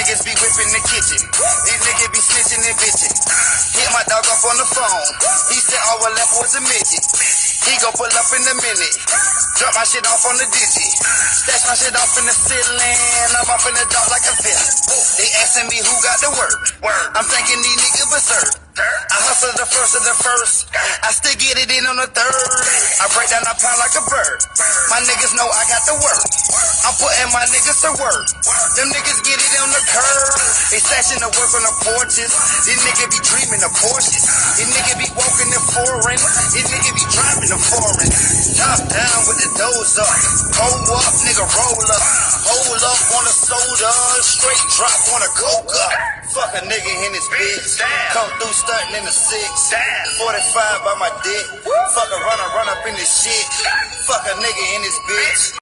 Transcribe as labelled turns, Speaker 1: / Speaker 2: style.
Speaker 1: niggas be whipping the kitchen. These niggas be snitching and bitching. Hit my dog up on the phone. He said all we left was a midget. He gon' pull up in a minute. Drop my shit off on the digi. Stash my shit off in the ceiling. I'm up in the dark like a villain. They asking me who got the work. I'm thinking these niggas berserk. I hustle the first of the first. I still get it in on the third. I break down a pound like a bird. My niggas know I got the work. I'm putting my niggas to work. Them niggas get it on the curb. They stashing the work on the porches. These niggas be dreaming of Porsches. These niggas be walking in foreign. These niggas be driving the foreign. Top down with the doors up. Hold up, nigga, roll up. Hold up on a soda. Straight drop on a coca. Fuck a nigga in his bitch. Come through stunting in the 6. 45 by my dick. Fuck a runner, run up in this shit. Fuck a nigga in his bitch.